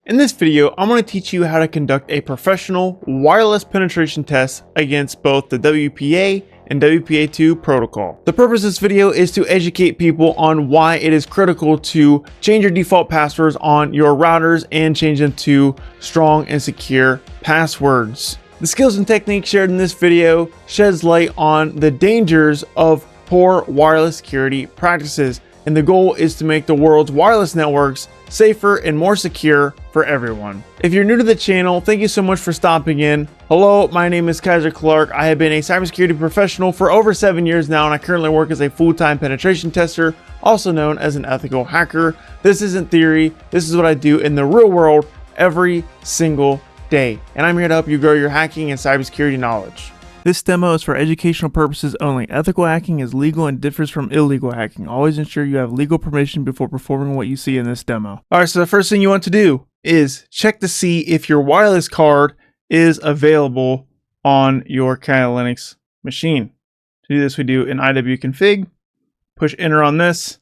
In this video, I'm going to teach you how to conduct a professional wireless penetration test against both the WPA and WPA2 protocol. The purpose of this video is to educate people on why it is critical to change your default passwords on your routers and change them to strong and secure passwords. The skills and techniques shared in this video sheds light on the dangers of poor wireless security practices, and the goal is to make the world's wireless networks safer and more secure for everyone. If you're new to the channel, thank you so much for stopping in. Hello, my name is Kyser Clark. I have been a cybersecurity professional for over 7 years now, and I currently work as a full-time penetration tester, also known as an ethical hacker. This isn't theory. This is what I do in the real world every single day, and I'm here to help you grow your hacking and cybersecurity knowledge. This demo is for educational purposes only. Ethical hacking is legal and differs from illegal hacking. Always ensure you have legal permission before performing what you see in this demo. Alright, so the first thing you want to do is check to see if your wireless card is available on your Kali Linux machine. To do this, we do an iwconfig, push enter on this,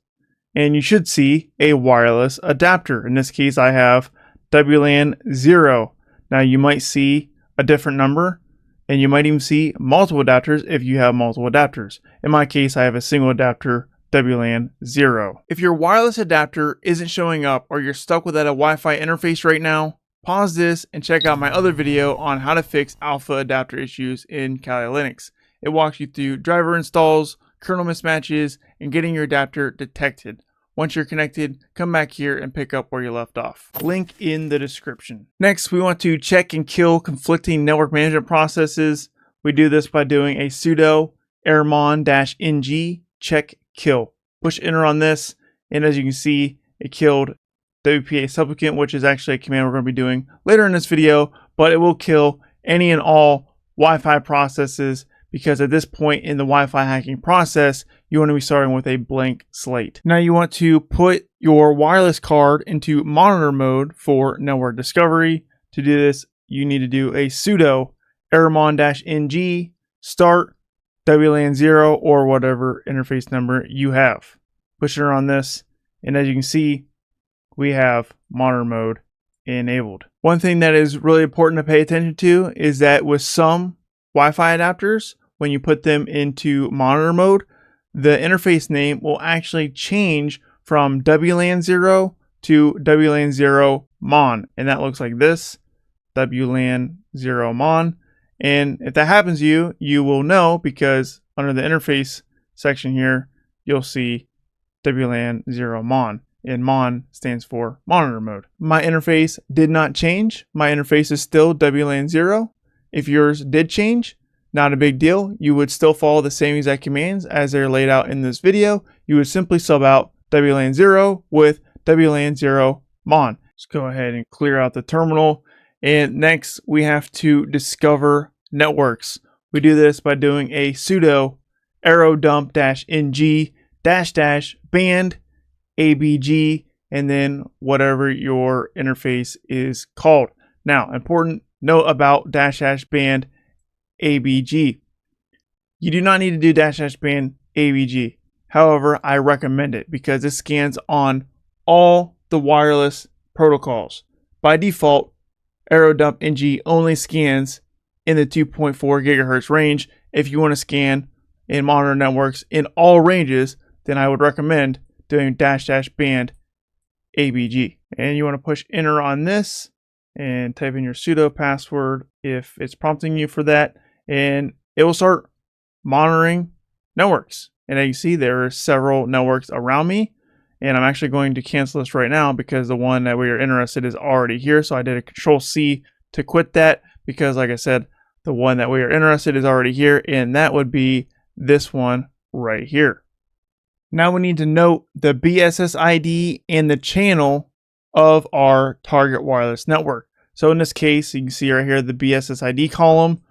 and you should see a wireless adapter. In this case, I have WLAN 0. Now you might see a different number, and you might even see multiple adapters if you have multiple adapters. In my case, I have a single adapter, WLAN 0. If your wireless adapter isn't showing up or you're stuck without a Wi-Fi interface right now, pause this and check out my other video on how to fix alpha adapter issues in Kali Linux. It walks you through driver installs, kernel mismatches, and getting your adapter detected. Once you're connected, come back here and pick up where you left off. Link in the description. Next, we want to check and kill conflicting network management processes. We do this by doing a sudo airmon-ng check kill. Push enter on this, and as you can see, it killed WPA supplicant, which is actually a command we're going to be doing later in this video, but it will kill any and all Wi-Fi processes, because at this point in the Wi-Fi hacking process, you want to be starting with a blank slate. Now you want to put your wireless card into monitor mode for network discovery. To do this, you need to do a sudo airmon-ng start WLAN 0 or whatever interface number you have. Push enter on this, and as you can see, we have monitor mode enabled. One thing that is really important to pay attention to is that with some Wi-Fi adapters, when you put them into monitor mode, the interface name will actually change from WLAN 0 to WLAN 0 mon, and that looks like this, WLAN 0 mon. And if that happens to you, you will know, because under the interface section here, you'll see WLAN 0 mon, and mon stands for monitor mode. My interface did not change. My interface is still WLAN 0. If yours did change, not a big deal. You would still follow the same exact commands as they're laid out in this video. You would simply sub out WLAN 0 with WLAN 0 mon. Let's go ahead and clear out the terminal. And next, we have to discover networks. We do this by doing a sudo arrow-dump-ng --band abg, and then whatever your interface is called. Now, important note about --band ABG. You do not need to do --band ABG. However, I recommend it because it scans on all the wireless protocols. By default, arrow-dump-ng only scans in the 2.4 gigahertz range. If you want to scan and monitor networks in all ranges, then I would recommend doing --band ABG. And you want to push enter on this and type in your sudo password if it's prompting you for that, and it will start monitoring networks. And as you see, there are several networks around me, and I'm actually going to cancel this right now because the one that we are interested is already here. So I did a Control-C to quit that, because like I said, the one that we are interested is already here, and that would be this one right here. Now we need to note the BSS ID and the channel of our target wireless network. So in this case, you can see right here the BSS ID column.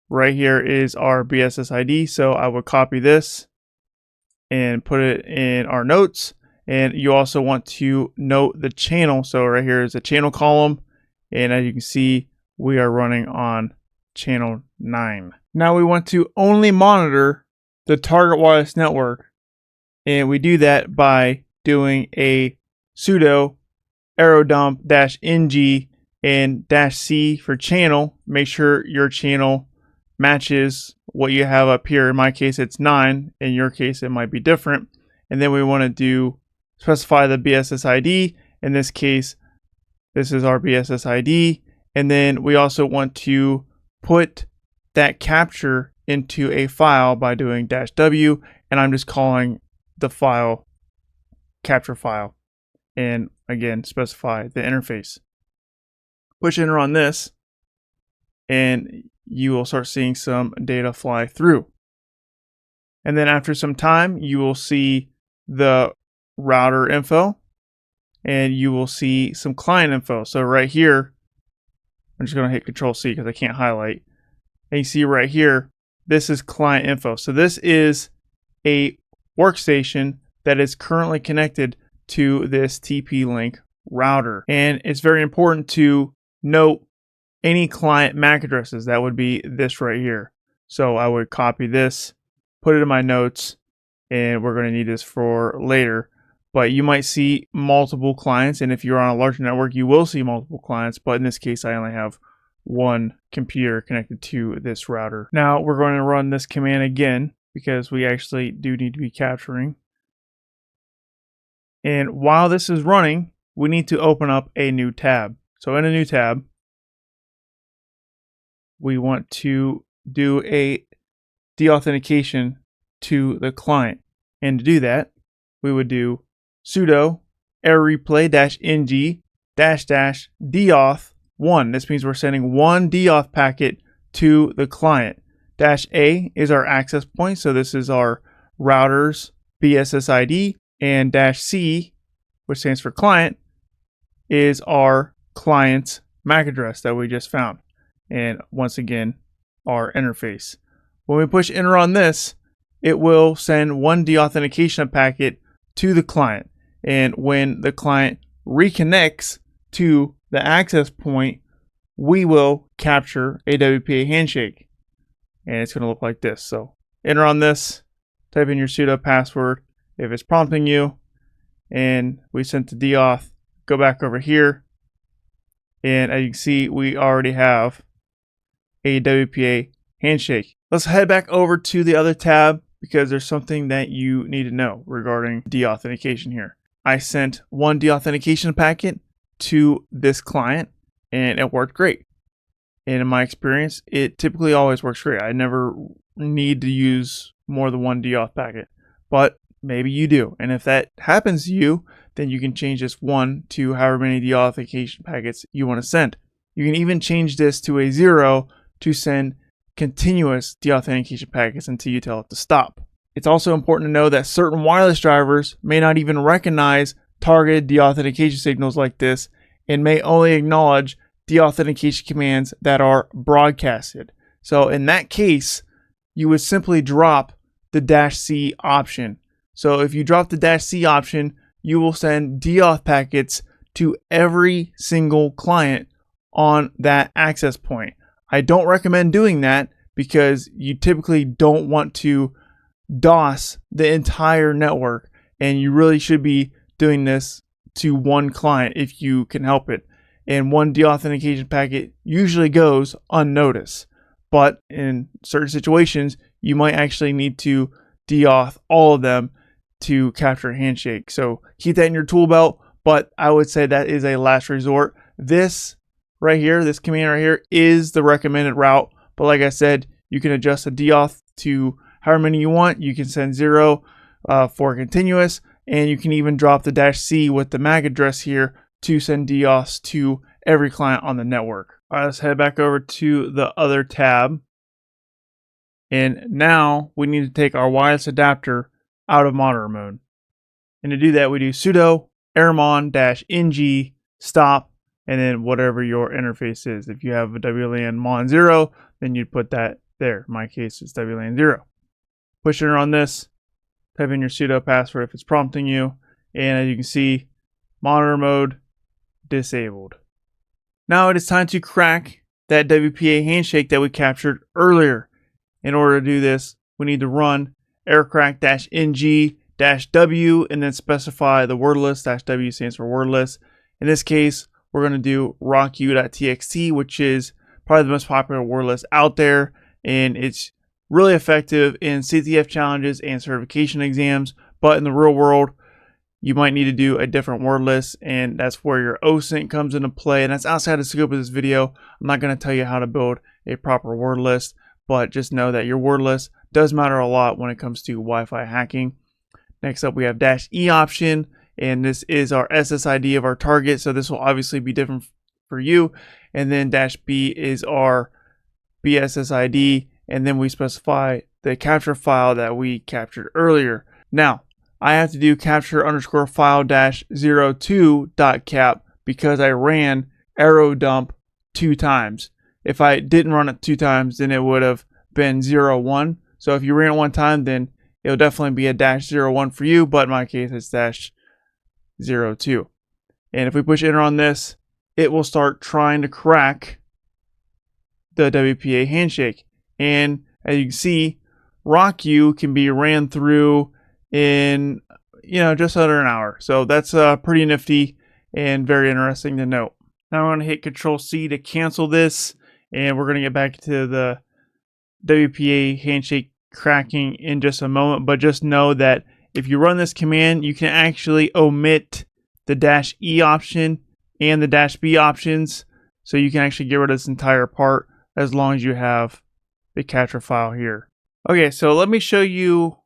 Right here is our BSS ID. So I would copy this and put it in our notes. And you also want to note the channel. So right here is the channel column. And as you can see, we are running on channel 9. Now we want to only monitor the target wireless network. And we do that by doing a sudo arrow-dump-ng and -c for channel. Make sure your channel matches what you have up here. In my case, it's 9. In your case, it might be different. And then we want to do specify the BSS ID. In this case, this is our BSS ID. And then we also want to put that capture into a file by doing -w, and I'm just calling the file capture file, and again specify the interface. Push enter on this and you will start seeing some data fly through, and then after some time you will see the router info and you will see some client info. So right here, I'm just going to hit Control-C because I can't highlight, and you see right here, this is client info. So this is a workstation that is currently connected to this TP-Link router. And it's very important to note any client MAC addresses. That would be this right here. So I would copy this, put it in my notes, and we're going to need this for later. But you might see multiple clients, and if you're on a larger network, you will see multiple clients. But in this case, I only have one computer connected to this router. Now we're going to run this command again because we actually do need to be capturing. And while this is running, we need to open up a new tab. So in a new tab, we want to do a deauthentication to the client. And to do that, we would do sudo airreplay-ng -deauth1. This means we're sending one deauth packet to the client. -a is our access point, so this is our router's BSS ID, and -c, which stands for client, is our client's MAC address that we just found. And once again, our interface. When we push enter on this, it will send one deauthentication packet to the client. And when the client reconnects to the access point, we will capture a WPA handshake. And it's going to look like this. So enter on this, type in your sudo password if it's prompting you, and we sent the deauth. Go back over here, and as you can see, we already have a WPA handshake. Let's head back over to the other tab because there's something that you need to know regarding deauthentication here. I sent one deauthentication packet to this client and it worked great. And in my experience, it typically always works great. I never need to use more than one deauth packet, but maybe you do. And if that happens to you, then you can change this one to however many deauthentication packets you want to send. You can even change this to a 0 to send continuous deauthentication packets until you tell it to stop. It's also important to know that certain wireless drivers may not even recognize targeted deauthentication signals like this and may only acknowledge deauthentication commands that are broadcasted. So in that case, you would simply drop the -c option. So if you drop the -c option, you will send deauth packets to every single client on that access point. I don't recommend doing that because you typically don't want to DOS the entire network, and you really should be doing this to one client if you can help it. And one deauthentication packet usually goes unnoticed, but in certain situations you might actually need to deauth all of them to capture a handshake. So keep that in your tool belt, but I would say that is a last resort. This right here, this command right here, is the recommended route, but like I said, you can adjust the deauth to however many you want. You can send 0 for continuous, and you can even drop the -c with the MAC address here to send deauths to every client on the network. All right, let's head back over to the other tab. And now we need to take our wireless adapter out of monitor mode. And to do that, we do sudo airmon-ng stop, and then whatever your interface is. If you have a WLAN mon 0, then you'd put that there. In my case, it's WLAN 0. Push enter on this, type in your sudo password if it's prompting you, and as you can see, monitor mode disabled. Now it is time to crack that WPA handshake that we captured earlier. In order to do this, we need to run Aircrack-NG -w and then specify the word list. -w stands for word list, In this case, we're going to do rocku.txt, which is probably the most popular word list out there, and it's really effective in CTF challenges and certification exams. But in the real world, you might need to do a different word list, and that's where your OSINT comes into play. And that's outside the scope of this video. I'm not going to tell you how to build a proper word list, but just know that your word list does matter a lot when it comes to Wi-Fi hacking. Next up, we have -E option, and this is our SSID of our target. So this will obviously be different for you. And then -B is our BSSID, and then we specify the capture file that we captured earlier. Now, I have to do capture_file-02.cap because I ran arrow dump 2 times. If I didn't run it 2 times, then it would have been 01. So if you ran it 1 time, then it'll definitely be a -01 for you, but in my case, it's -02. And if we push enter on this, it will start trying to crack the WPA handshake. And as you can see, RockU can be ran through in, just under an hour. So that's pretty nifty and very interesting to note. Now I'm going to hit Control-C to cancel this, and we're going to get back to the WPA handshake cracking in just a moment. But just know that if you run this command, you can actually omit the -E option and the -B options, so you can actually get rid of this entire part as long as you have the capture file here. Okay, so let me show you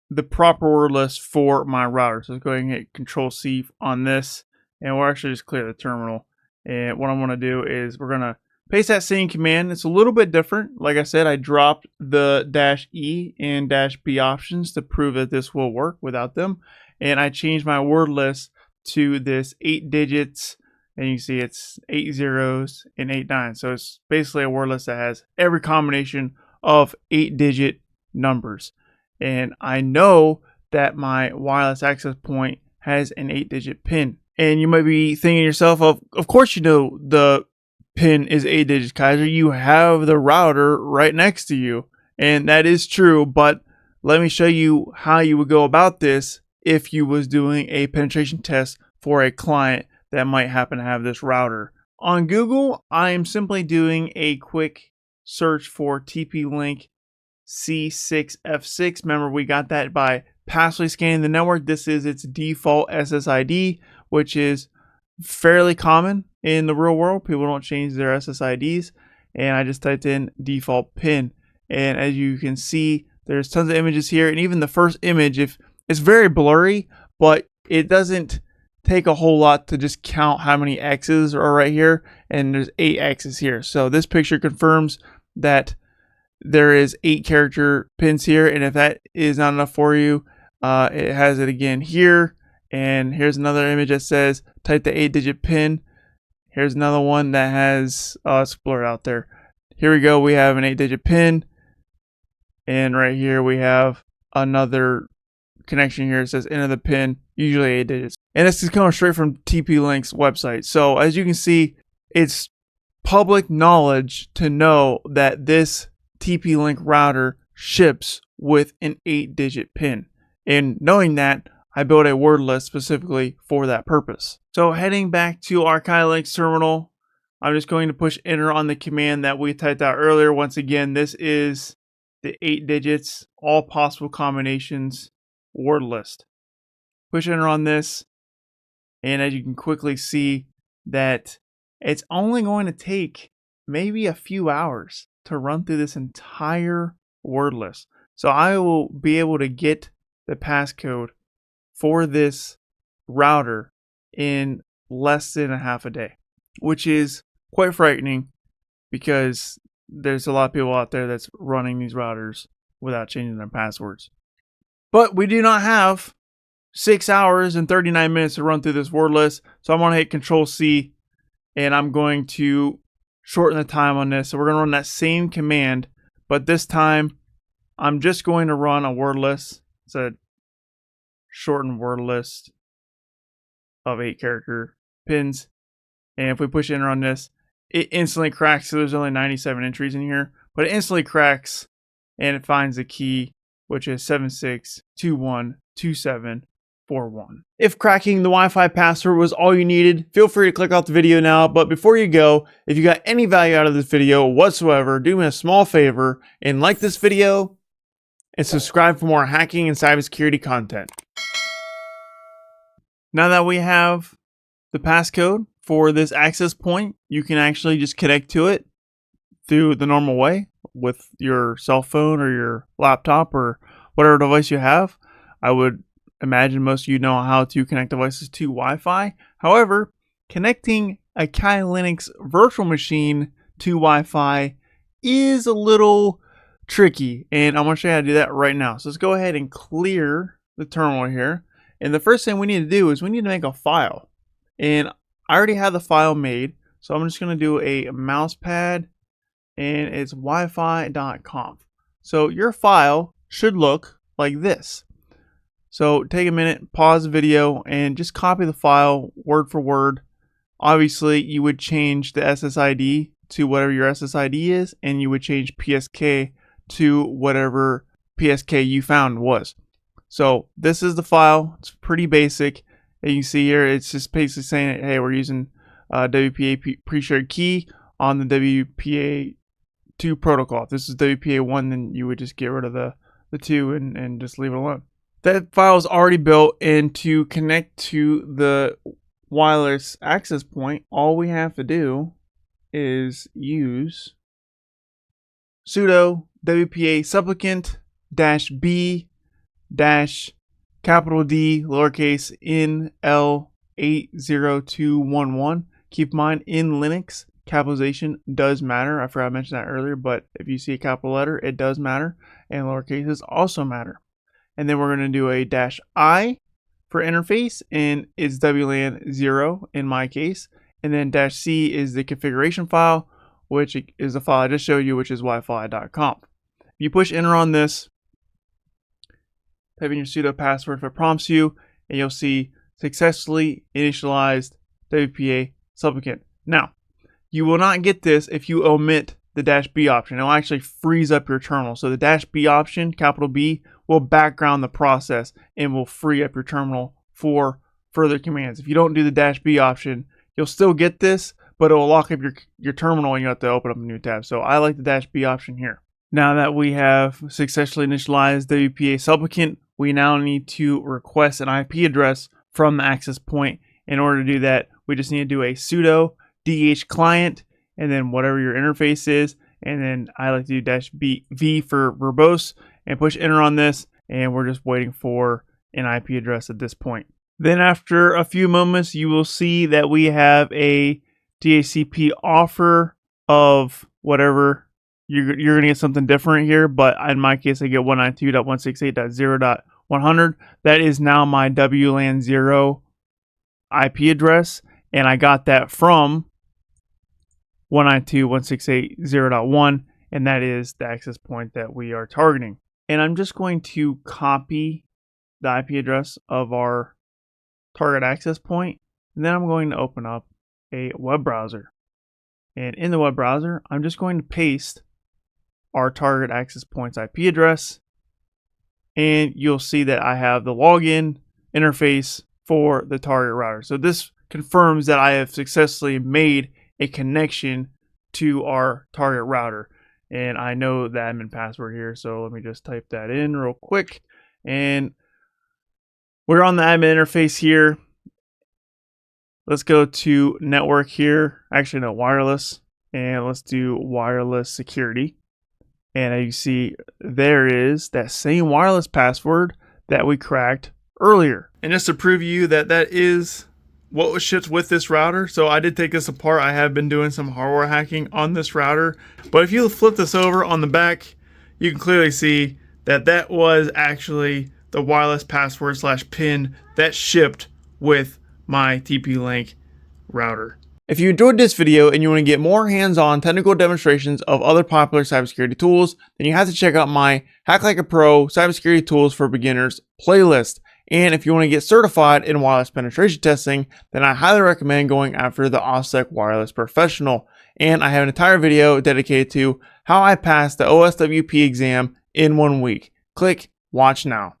the proper word list for my router. So let's go ahead and hit Control-C on this, and we'll actually just clear the terminal. And what I'm going to do is we're going to paste that same command. It's a little bit different. Like I said, I dropped the -E and -B options to prove that this will work without them. And I changed my word list to this 8 digits, and you see it's 8 zeros and 8 nines. So it's basically a word list that has every combination of 8-digit numbers. And I know that my wireless access point has an 8-digit pin. And you might be thinking to yourself, of course you know the pin is 8 digits, Kyser. You have the router right next to you. And that is true, but let me show you how you would go about this if you was doing a penetration test for a client that might happen to have this router. On Google, I am simply doing a quick search for TP-Link C6F6. Remember, we got that by passively scanning the network. This is its default SSID, which is fairly common in the real world. People don't change their SSIDs. And I just typed in default pin. And as you can see, there's tons of images here. And even the first image, if it's very blurry, but it doesn't take a whole lot to just count how many X's are right here. And there's 8 X's here. So this picture confirms that there is 8 character pins here, and if that is not enough for you, it has it again here. And here's another image that says type the 8-digit pin. Here's another one that has it's blurred out there. Here we go, we have an 8-digit pin, and right here we have another connection here. It says enter the pin, usually 8 digits, and this is coming straight from TP-Link's website. So as you can see, it's public knowledge to know that this TP-Link router ships with an 8-digit pin. And knowing that, I built a word list specifically for that purpose. So heading back to our Kylink's terminal, I'm just going to push enter on the command that we typed out earlier. Once again, this is the 8 digits, all possible combinations word list. Push enter on this, and as you can quickly see that it's only going to take maybe a few hours to run through this entire word list. So I will be able to get the passcode for this router in less than a half a day, which is quite frightening because there's a lot of people out there that's running these routers without changing their passwords. But we do not have 6 hours and 39 minutes to run through this word list. So I'm going to hit Control-C, and I'm going to shorten the time on this. So we're going to run that same command, but this time I'm just going to run a word list. It's a shortened word list of 8 character pins. And if we push enter on this, it instantly cracks. So there's only 97 entries in here, but it instantly cracks and it finds the key, which is 762127. 41. If cracking the Wi-Fi password was all you needed, feel free to click off the video now. But before you go, if you got any value out of this video whatsoever, do me a small favor and like this video and subscribe for more hacking and cybersecurity content. Now that we have the passcode for this access point, you can actually just connect to it through the normal way with your cell phone or your laptop or whatever device you have. I would imagine most of you know how to connect devices to Wi-Fi. However, connecting a Kali Linux virtual machine to Wi-Fi is a little tricky, and I'm going to show you how to do that right now. So let's go ahead and clear the terminal here. And the first thing we need to do is we need to make a file. And I already have the file made, so I'm just going to do a mousepad, and it's wifi.conf. So your file should look like this. So take a minute, pause the video, and just copy the file word for word. Obviously, you would change the SSID to whatever your SSID is, and you would change PSK to whatever PSK you found was. So this is the file. It's pretty basic. And you can see here, it's just basically saying, hey, we're using WPA pre-shared key on the WPA2 protocol. If this is WPA1, then you would just get rid of the 2 and just leave it alone. That file is already built, and to connect to the wireless access point, all we have to do is use sudo WPA supplicant -b capital D lowercase n l 80211. Keep in mind, in Linux, capitalization does matter. I forgot to mention that earlier, but if you see a capital letter, it does matter, and lowercases also matter. And then we're going to do a -i for interface, and it's WLAN 0 in my case. And then -c is the configuration file, which is the file I just showed you, which is wifi.conf. If you push enter on this, type in your sudo password if it prompts you, and you'll see successfully initialized WPA supplicant. Now, you will not get this if you omit the -b option. It'll actually freeze up your terminal. So the -b option, capital B, will background the process and will free up your terminal for further commands. If you don't do the -b option, you'll still get this, but it will lock up your terminal and you have to open up a new tab. So I like the -b option here. Now that we have successfully initialized WPA supplicant, we now need to request an IP address from the access point. In order to do that, we just need to do a sudo DH client and then whatever your interface is, and then I like to do -v for verbose, and push enter on this, and we're just waiting for an IP address at this point. Then after a few moments, you will see that we have a DHCP offer of whatever. You're going to get something different here, but in my case, I get 192.168.0.100. That is now my WLAN 0 IP address, and I got that from 192.168.0.1, and that is the access point that we are targeting. And I'm just going to copy the IP address of our target access point, and then I'm going to open up a web browser. And in the web browser, I'm just going to paste our target access point's IP address, and you'll see that I have the login interface for the target router. So this confirms that I have successfully made a connection to our target router. And I know the admin password here, so let me just type that in real quick. And we're on the admin interface here. Let's go to network here. Actually, no, wireless. And let's do wireless security. And as you see, there is that same wireless password that we cracked earlier. And just to prove you that that is what was shipped with this router. So I did take this apart. I have been doing some hardware hacking on this router. But if you flip this over on the back, you can clearly see that that was actually the wireless password / pin that shipped with my TP-Link router. If you enjoyed this video and you want to get more hands-on technical demonstrations of other popular cybersecurity tools, then you have to check out my Hack Like a Pro Cybersecurity Tools for Beginners playlist. And if you want to get certified in wireless penetration testing, then I highly recommend going after the OffSec Wireless Professional. And I have an entire video dedicated to how I passed the OSWP exam in 1 week. Click watch now.